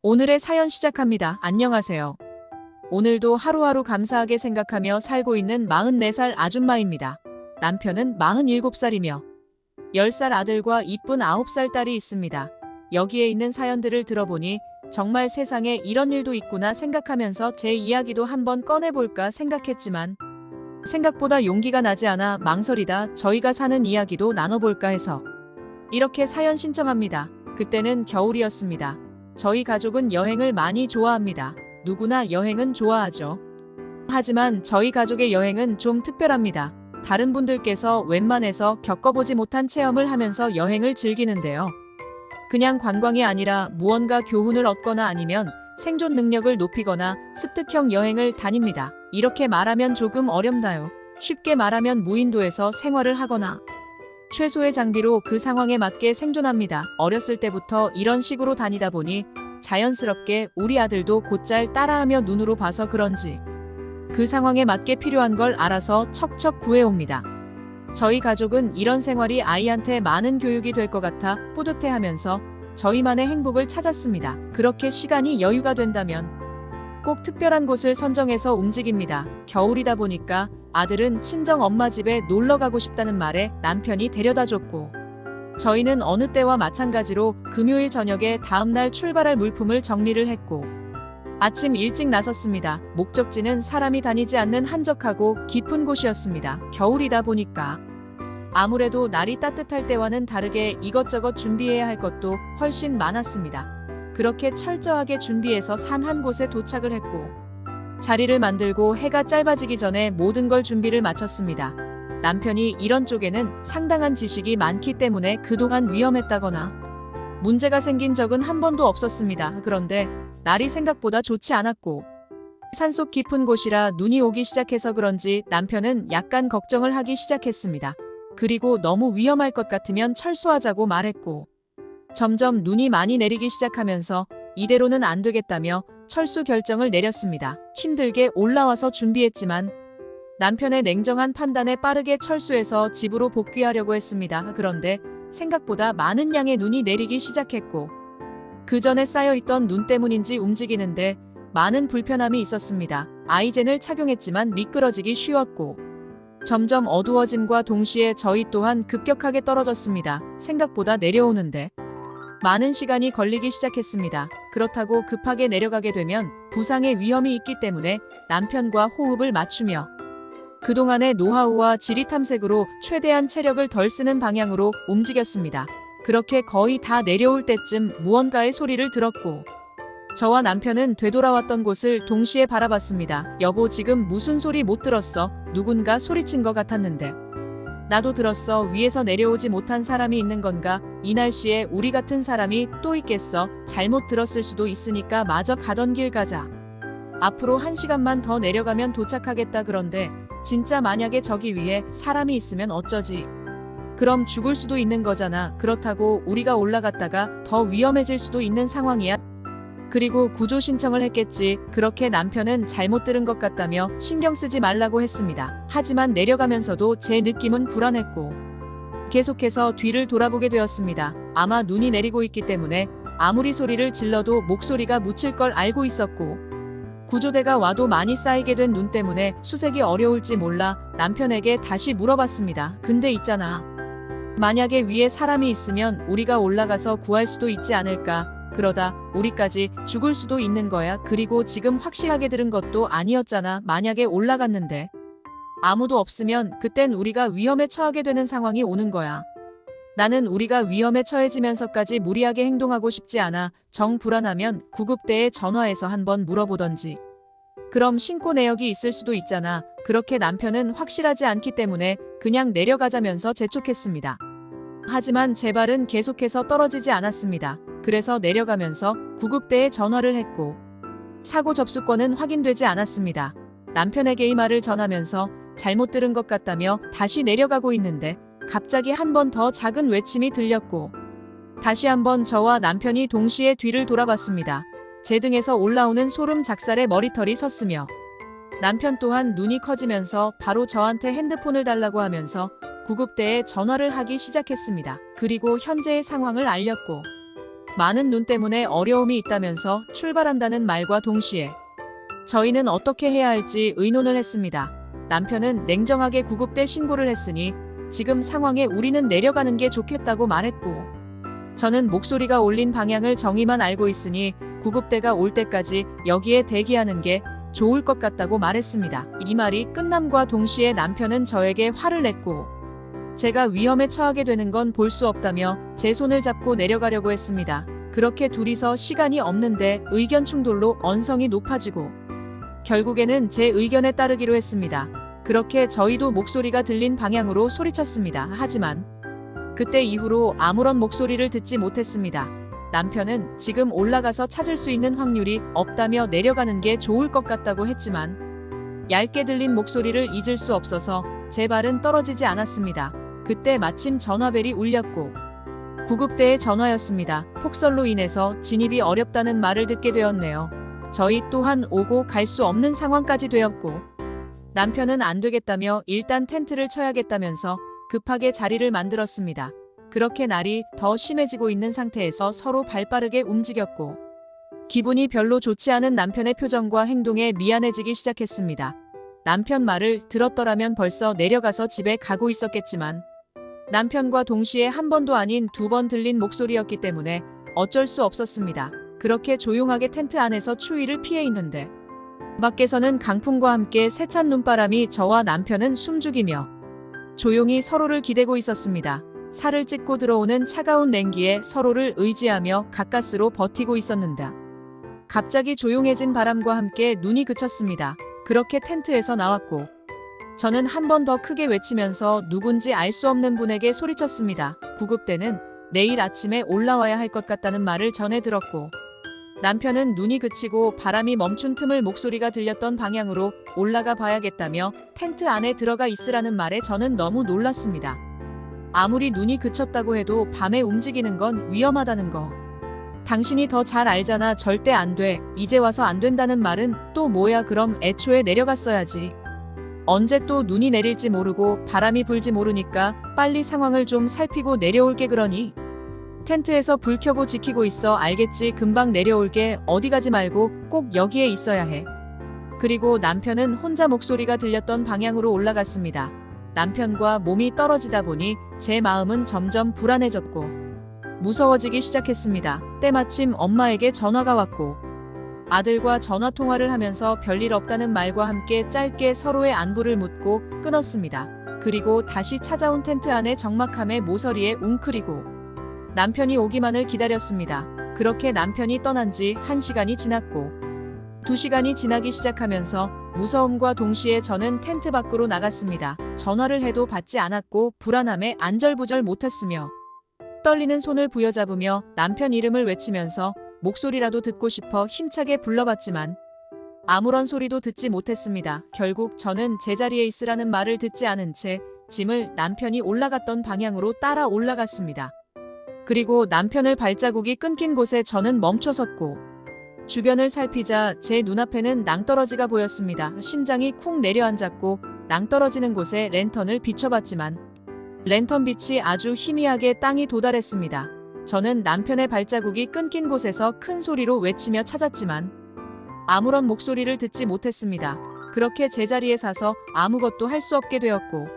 오늘의 사연 시작합니다. 안녕하세요. 오늘도 하루하루 감사하게 생각하며 살고 있는 44살 아줌마입니다. 남편은 47살이며 10살 아들과 이쁜 9살 딸이 있습니다. 여기에 있는 사연들을 들어보니 정말 세상에 이런 일도 있구나 생각하면서 제 이야기도 한번 꺼내볼까 생각했지만 생각보다 용기가 나지 않아 망설이다 저희가 사는 이야기도 나눠볼까 해서 이렇게 사연 신청합니다. 그때는 겨울이었습니다. 저희 가족은 여행을 많이 좋아합니다. 누구나 여행은 좋아하죠. 하지만 저희 가족의 여행은 좀 특별합니다. 다른 분들께서 웬만해서 겪어보지 못한 체험을 하면서 여행을 즐기는데요. 그냥 관광이 아니라 무언가 교훈을 얻거나 아니면 생존 능력을 높이거나 습득형 여행을 다닙니다. 이렇게 말하면 조금 어렵나요? 쉽게 말하면 무인도에서 생활을 하거나 최소의 장비로 그 상황에 맞게 생존합니다. 어렸을 때부터 이런 식으로 다니다 보니 자연스럽게 우리 아들도 곧잘 따라하며 눈으로 봐서 그런지 그 상황에 맞게 필요한 걸 알아서 척척 구해옵니다. 저희 가족은 이런 생활이 아이한테 많은 교육이 될 것 같아 뿌듯해하면서 저희만의 행복을 찾았습니다. 그렇게 시간이 여유가 된다면 꼭 특별한 곳을 선정해서 움직입니다. 겨울이다 보니까 아들은 친정 엄마 집에 놀러 가고 싶다는 말에 남편이 데려다 줬고 저희는 어느 때와 마찬가지로 금요일 저녁에 다음날 출발할 물품을 정리를 했고 아침 일찍 나섰습니다. 목적지는 사람이 다니지 않는 한적하고 깊은 곳이었습니다. 겨울이다 보니까 아무래도 날이 따뜻할 때와는 다르게 이것저것 준비해야 할 것도 훨씬 많았습니다. 그렇게 철저하게 준비해서 산 한 곳에 도착을 했고 자리를 만들고 해가 짧아지기 전에 모든 걸 준비를 마쳤습니다. 남편이 이런 쪽에는 상당한 지식이 많기 때문에 그동안 위험했다거나 문제가 생긴 적은 한 번도 없었습니다. 그런데 날이 생각보다 좋지 않았고 산속 깊은 곳이라 눈이 오기 시작해서 그런지 남편은 약간 걱정을 하기 시작했습니다. 그리고 너무 위험할 것 같으면 철수하자고 말했고 점점 눈이 많이 내리기 시작하면서 이대로는 안 되겠다며 철수 결정을 내렸습니다. 힘들게 올라와서 준비했지만 남편의 냉정한 판단에 빠르게 철수해서 집으로 복귀하려고 했습니다. 그런데 생각보다 많은 양의 눈이 내리기 시작했고 그 전에 쌓여있던 눈 때문인지 움직이는데 많은 불편함이 있었습니다. 아이젠을 착용했지만 미끄러지기 쉬웠고 점점 어두워짐과 동시에 저희 또한 급격하게 떨어졌습니다. 생각보다 내려오는데 많은 시간이 걸리기 시작했습니다. 그렇다고 급하게 내려가게 되면 부상의 위험이 있기 때문에 남편과 호흡을 맞추며 그동안의 노하우와 지리 탐색으로 최대한 체력을 덜 쓰는 방향으로 움직였습니다. 그렇게 거의 다 내려올 때쯤 무언가의 소리를 들었고 저와 남편은 되돌아왔던 곳을 동시에 바라봤습니다. 여보, 지금 무슨 소리 못 들었어? 누군가 소리친 것 같았는데. 나도 들었어. 위에서 내려오지 못한 사람이 있는 건가? 이 날씨에 우리 같은 사람이 또 있겠어? 잘못 들었을 수도 있으니까 마저 가던 길 가자. 앞으로 1시간만 더 내려가면 도착하겠다. 그런데 진짜 만약에 저기 위에 사람이 있으면 어쩌지? 그럼 죽을 수도 있는 거잖아. 그렇다고 우리가 올라갔다가 더 위험해질 수도 있는 상황이야. 그리고 구조 신청을 했겠지. 그렇게 남편은 잘못 들은 것 같다며 신경 쓰지 말라고 했습니다. 하지만 내려가면서도 제 느낌은 불안했고 계속해서 뒤를 돌아보게 되었습니다. 아마 눈이 내리고 있기 때문에 아무리 소리를 질러도 목소리가 묻힐 걸 알고 있었고 구조대가 와도 많이 쌓이게 된 눈 때문에 수색이 어려울지 몰라 남편에게 다시 물어봤습니다. 근데 있잖아. 만약에 위에 사람이 있으면 우리가 올라가서 구할 수도 있지 않을까? 그러다 우리까지 죽을 수도 있는 거야. 그리고 지금 확실하게 들은 것도 아니었잖아. 만약에 올라갔는데 아무도 없으면 그땐 우리가 위험에 처하게 되는 상황이 오는 거야. 나는 우리가 위험에 처해지면서까지 무리하게 행동하고 싶지 않아. 정 불안하면 구급대에 전화해서 한번 물어보던지. 그럼 신고 내역이 있을 수도 있잖아. 그렇게 남편은 확실하지 않기 때문에 그냥 내려가자면서 재촉했습니다. 하지만 제 발은 계속해서 떨어지지 않았습니다. 그래서 내려가면서 구급대에 전화를 했고 사고 접수권은 확인되지 않았습니다. 남편에게 이 말을 전하면서 잘못 들은 것 같다며 다시 내려가고 있는데 갑자기 한 번 더 작은 외침이 들렸고 다시 한번 저와 남편이 동시에 뒤를 돌아봤습니다. 제 등에서 올라오는 소름 작살에 머리털이 섰으며 남편 또한 눈이 커지면서 바로 저한테 핸드폰을 달라고 하면서 구급대에 전화를 하기 시작했습니다. 그리고 현재의 상황을 알렸고 많은 눈 때문에 어려움이 있다면서 출발한다는 말과 동시에 저희는 어떻게 해야 할지 의논을 했습니다. 남편은 냉정하게 구급대 신고를 했으니 지금 상황에 우리는 내려가는 게 좋겠다고 말했고, 저는 목소리가 올린 방향을 정의만 알고 있으니 구급대가 올 때까지 여기에 대기하는 게 좋을 것 같다고 말했습니다. 이 말이 끝남과 동시에 남편은 저에게 화를 냈고, 제가 위험에 처하게 되는 건 볼 수 없다며 제 손을 잡고 내려가려고 했습니다. 그렇게 둘이서 시간이 없는데 의견 충돌로 언성이 높아지고 결국에는 제 의견에 따르기로 했습니다. 그렇게 저희도 목소리가 들린 방향으로 소리쳤습니다. 하지만 그때 이후로 아무런 목소리를 듣지 못했습니다. 남편은 지금 올라가서 찾을 수 있는 확률이 없다며 내려가는 게 좋을 것 같다고 했지만 얇게 들린 목소리를 잊을 수 없어서 제 발은 떨어지지 않았습니다. 그때 마침 전화벨이 울렸고 구급대의 전화였습니다. 폭설로 인해서 진입이 어렵다는 말을 듣게 되었네요. 저희 또한 오고 갈 수 없는 상황까지 되었고, 남편은 안 되겠다며 일단 텐트를 쳐야겠다면서 급하게 자리를 만들었습니다. 그렇게 날이 더 심해지고 있는 상태에서 서로 발빠르게 움직였고, 기분이 별로 좋지 않은 남편의 표정과 행동에 미안해지기 시작했습니다. 남편 말을 들었더라면 벌써 내려가서 집에 가고 있었겠지만 남편과 동시에 한 번도 아닌 두 번 들린 목소리였기 때문에 어쩔 수 없었습니다. 그렇게 조용하게 텐트 안에서 추위를 피해 있는데 밖에서는 강풍과 함께 세찬 눈바람이 저와 남편은 숨죽이며 조용히 서로를 기대고 있었습니다. 살을 찢고 들어오는 차가운 냉기에 서로를 의지하며 가까스로 버티고 있었는데 갑자기 조용해진 바람과 함께 눈이 그쳤습니다. 그렇게 텐트에서 나왔고 저는 한 번 더 크게 외치면서 누군지 알 수 없는 분에게 소리쳤습니다. 구급대는 내일 아침에 올라와야 할 것 같다는 말을 전해 들었고, 남편은 눈이 그치고 바람이 멈춘 틈을 목소리가 들렸던 방향으로 올라가 봐야겠다며 텐트 안에 들어가 있으라는 말에 저는 너무 놀랐습니다. 아무리 눈이 그쳤다고 해도 밤에 움직이는 건 위험하다는 거. 당신이 더 잘 알잖아. 절대 안 돼. 이제 와서 안 된다는 말은 또 뭐야. 그럼 애초에 내려갔어야지. 언제 또 눈이 내릴지 모르고 바람이 불지 모르니까 빨리 상황을 좀 살피고 내려올게. 그러니 텐트에서 불 켜고 지키고 있어. 알겠지? 금방 내려올게. 어디 가지 말고 꼭 여기에 있어야 해. 그리고 남편은 혼자 목소리가 들렸던 방향으로 올라갔습니다. 남편과 몸이 떨어지다 보니 제 마음은 점점 불안해졌고 무서워지기 시작했습니다. 때마침 엄마에게 전화가 왔고 아들과 전화 통화를 하면서 별일 없다는 말과 함께 짧게 서로의 안부를 묻고 끊었습니다. 그리고 다시 찾아온 텐트 안의 적막함에 모서리에 웅크리고 남편이 오기만을 기다렸습니다. 그렇게 남편이 떠난 지 1시간이 지났고 2시간이 지나기 시작하면서 무서움과 동시에 저는 텐트 밖으로 나갔습니다. 전화를 해도 받지 않았고 불안함에 안절부절 못했으며 떨리는 손을 부여잡으며 남편 이름을 외치면서 목소리라도 듣고 싶어 힘차게 불러봤지만 아무런 소리도 듣지 못했습니다. 결국 저는 제자리에 있으라는 말을 듣지 않은 채 짐을 남편이 올라갔던 방향으로 따라 올라갔습니다. 그리고 남편을 발자국이 끊긴 곳에 저는 멈춰섰고 주변을 살피자 제 눈앞에는 낭떠러지가 보였습니다. 심장이 쿵 내려앉았고 낭떠러지는 곳에 랜턴을 비춰봤지만 랜턴 빛이 아주 희미하게 땅이 도달했습니다. 저는 남편의 발자국이 끊긴 곳에서 큰 소리로 외치며 찾았지만 아무런 목소리를 듣지 못했습니다. 그렇게 제자리에 사서 아무것도 할 수 없게 되었고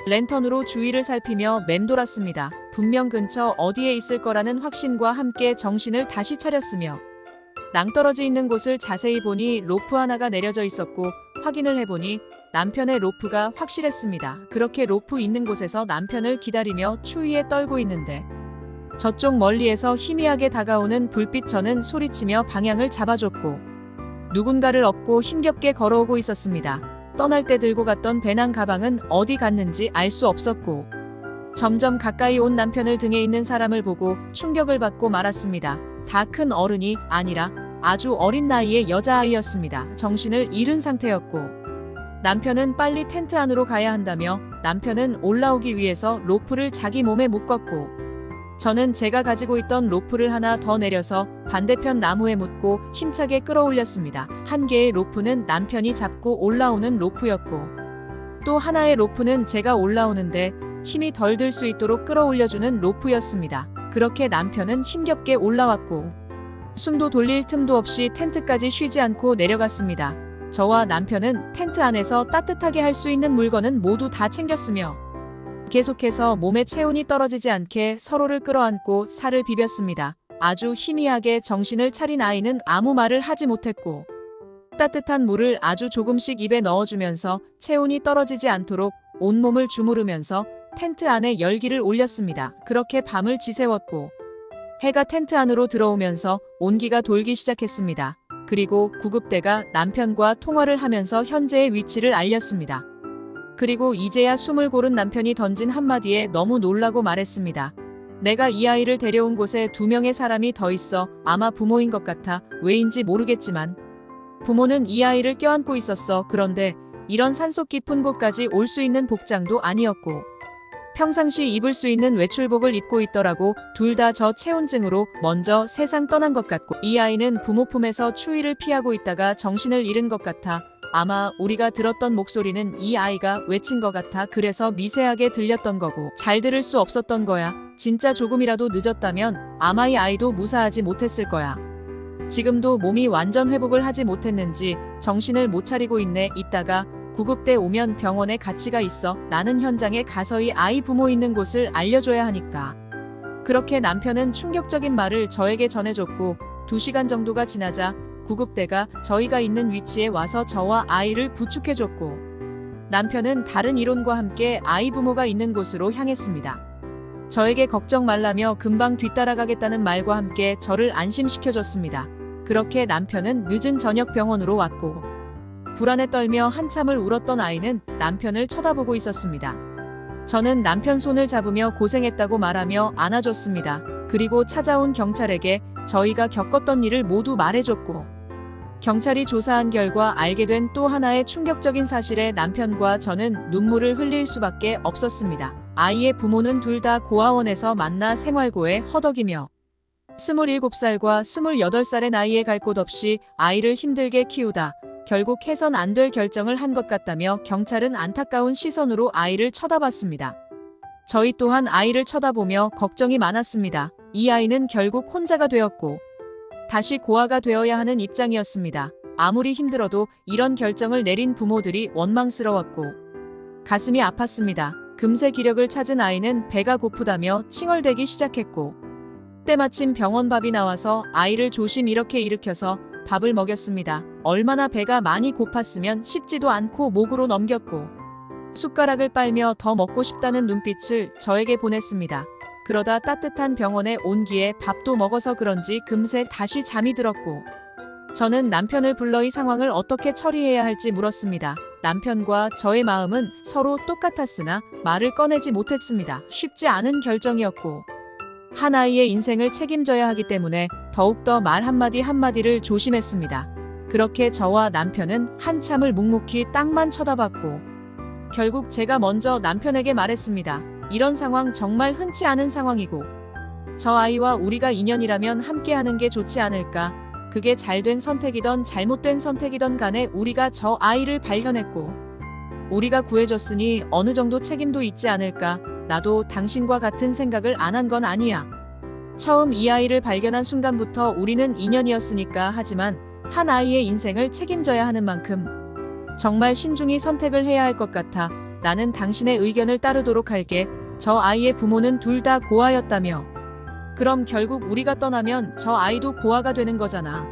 랜턴으로 주위를 살피며 맴돌았습니다. 분명 근처 어디에 있을 거라는 확신과 함께 정신을 다시 차렸으며 낭떠러지 있는 곳을 자세히 보니 로프 하나가 내려져 있었고 확인을 해보니 남편의 로프가 확실했습니다. 그렇게 로프 있는 곳에서 남편을 기다리며 추위에 떨고 있는데 저쪽 멀리에서 희미하게 다가오는 불빛. 저는 소리치며 방향을 잡아줬고 누군가를 업고 힘겹게 걸어오고 있었습니다. 떠날 때 들고 갔던 배낭 가방은 어디 갔는지 알 수 없었고 점점 가까이 온 남편을 등에 있는 사람을 보고 충격을 받고 말았습니다. 다 큰 어른이 아니라 아주 어린 나이의 여자아이였습니다. 정신을 잃은 상태였고 남편은 빨리 텐트 안으로 가야 한다며 남편은 올라오기 위해서 로프를 자기 몸에 묶었고 저는 제가 가지고 있던 로프를 하나 더 내려서 반대편 나무에 묶고 힘차게 끌어올렸습니다. 한 개의 로프는 남편이 잡고 올라오는 로프였고 또 하나의 로프는 제가 올라오는데 힘이 덜 들 수 있도록 끌어올려주는 로프였습니다. 그렇게 남편은 힘겹게 올라왔고 숨도 돌릴 틈도 없이 텐트까지 쉬지 않고 내려갔습니다. 저와 남편은 텐트 안에서 따뜻하게 할 수 있는 물건은 모두 다 챙겼으며 계속해서 몸에 체온이 떨어지지 않게 서로를 끌어안고 살을 비볐습니다. 아주 희미하게 정신을 차린 아이는 아무 말을 하지 못했고 따뜻한 물을 아주 조금씩 입에 넣어주면서 체온이 떨어지지 않도록 온몸을 주무르면서 텐트 안에 열기를 올렸습니다. 그렇게 밤을 지새웠고 해가 텐트 안으로 들어오면서 온기가 돌기 시작했습니다. 그리고 구급대가 남편과 통화를 하면서 현재의 위치를 알렸습니다. 그리고 이제야 숨을 고른 남편이 던진 한마디에 너무 놀라고 말했습니다. 내가 이 아이를 데려온 곳에 2명의 사람이 더 있어 아마 부모인 것 같아. 왜인지 모르겠지만 부모는 이 아이를 껴안고 있었어. 그런데 이런 산속 깊은 곳까지 올 수 있는 복장도 아니었고 평상시 입을 수 있는 외출복을 입고 있더라고. 둘 다 저체온증으로 먼저 세상 떠난 것 같고 이 아이는 부모 품에서 추위를 피하고 있다가 정신을 잃은 것 같아. 아마 우리가 들었던 목소리는 이 아이가 외친 것 같아. 그래서 미세하게 들렸던 거고 잘 들을 수 없었던 거야. 진짜 조금이라도 늦었다면 아마 이 아이도 무사하지 못했을 거야. 지금도 몸이 완전 회복을 하지 못했는지 정신을 못 차리고 있네. 이따가 구급대 오면 병원에 같이 가 있어. 나는 현장에 가서 이 아이 부모 있는 곳을 알려줘야 하니까. 그렇게 남편은 충격적인 말을 저에게 전해줬고 2시간 정도가 지나자 구급대가 저희가 있는 위치에 와서 저와 아이를 부축해줬고 남편은 다른 일원과 함께 아이 부모가 있는 곳으로 향했습니다. 저에게 걱정 말라며 금방 뒤따라가겠다는 말과 함께 저를 안심시켜줬습니다. 그렇게 남편은 늦은 저녁 병원으로 왔고 불안에 떨며 한참을 울었던 아이는 남편을 쳐다보고 있었습니다. 저는 남편 손을 잡으며 고생했다고 말하며 안아줬습니다. 그리고 찾아온 경찰에게 저희가 겪었던 일을 모두 말해줬고 경찰이 조사한 결과 알게 된 또 하나의 충격적인 사실에 남편과 저는 눈물을 흘릴 수밖에 없었습니다. 아이의 부모는 둘 다 고아원에서 만나 생활고에 허덕이며 27살과 28살의 나이에 갈 곳 없이 아이를 힘들게 키우다 결국 해선 안 될 결정을 한 것 같다며 경찰은 안타까운 시선으로 아이를 쳐다봤습니다. 저희 또한 아이를 쳐다보며 걱정이 많았습니다. 이 아이는 결국 혼자가 되었고 다시 고아가 되어야 하는 입장이었습니다. 아무리 힘들어도 이런 결정을 내린 부모들이 원망스러웠고 가슴이 아팠습니다. 금세 기력을 찾은 아이는 배가 고프다며 칭얼대기 시작했고 때마침 병원 밥이 나와서 아이를 조심 이렇게 일으켜서 밥을 먹였습니다. 얼마나 배가 많이 고팠으면 씹지도 않고 목으로 넘겼고 숟가락을 빨며 더 먹고 싶다는 눈빛을 저에게 보냈습니다. 그러다 따뜻한 병원에 온기에 밥도 먹어서 그런지 금세 다시 잠이 들었고 저는 남편을 불러 이 상황을 어떻게 처리해야 할지 물었습니다. 남편과 저의 마음은 서로 똑같았으나 말을 꺼내지 못했습니다. 쉽지 않은 결정이었고 한 아이의 인생을 책임져야 하기 때문에 더욱더 말 한마디 한마디를 조심했습니다. 그렇게 저와 남편은 한참을 묵묵히 땅만 쳐다봤고 결국 제가 먼저 남편에게 말했습니다. 이런 상황 정말 흔치 않은 상황이고 저 아이와 우리가 인연이라면 함께하는 게 좋지 않을까. 그게 잘된 선택이던 잘못된 선택이던 간에 우리가 저 아이를 발견했고 우리가 구해줬으니 어느 정도 책임도 있지 않을까. 나도 당신과 같은 생각을 안 한 건 아니야. 처음 이 아이를 발견한 순간부터 우리는 인연이었으니까. 하지만 한 아이의 인생을 책임져야 하는 만큼 정말 신중히 선택을 해야 할 것 같아. 나는 당신의 의견을 따르도록 할게. 저 아이의 부모는 둘 다 고아였다며. 그럼 결국 우리가 떠나면 저 아이도 고아가 되는 거잖아.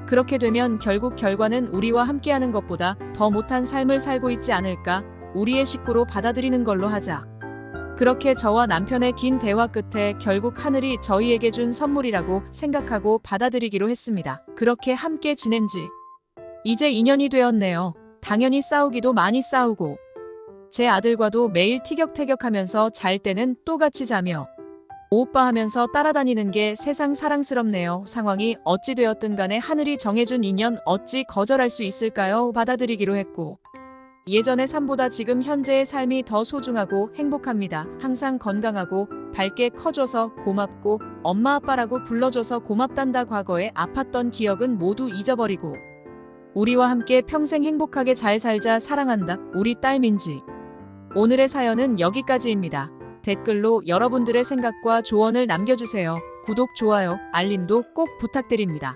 그렇게 되면 결국 결과는 우리와 함께하는 것보다 더 못한 삶을 살고 있지 않을까. 우리의 식구로 받아들이는 걸로 하자. 그렇게 저와 남편의 긴 대화 끝에 결국 하늘이 저희에게 준 선물이라고 생각하고 받아들이기로 했습니다. 그렇게 함께 지낸 지 이제 2년이 되었네요. 당연히 싸우기도 많이 싸우고 제 아들과도 매일 티격태격하면서 잘 때는 또 같이 자며 오빠 하면서 따라다니는 게 세상 사랑스럽네요. 상황이 어찌 되었든 간에 하늘이 정해준 인연 어찌 거절할 수 있을까요? 받아들이기로 했고 예전의 삶보다 지금 현재의 삶이 더 소중하고 행복합니다. 항상 건강하고 밝게 커줘서 고맙고 엄마 아빠라고 불러줘서 고맙단다. 과거에 아팠던 기억은 모두 잊어버리고 우리와 함께 평생 행복하게 잘 살자. 사랑한다. 우리 딸 민지. 오늘의 사연은 여기까지입니다. 댓글로 여러분들의 생각과 조언을 남겨주세요. 구독, 좋아요, 알림도 꼭 부탁드립니다.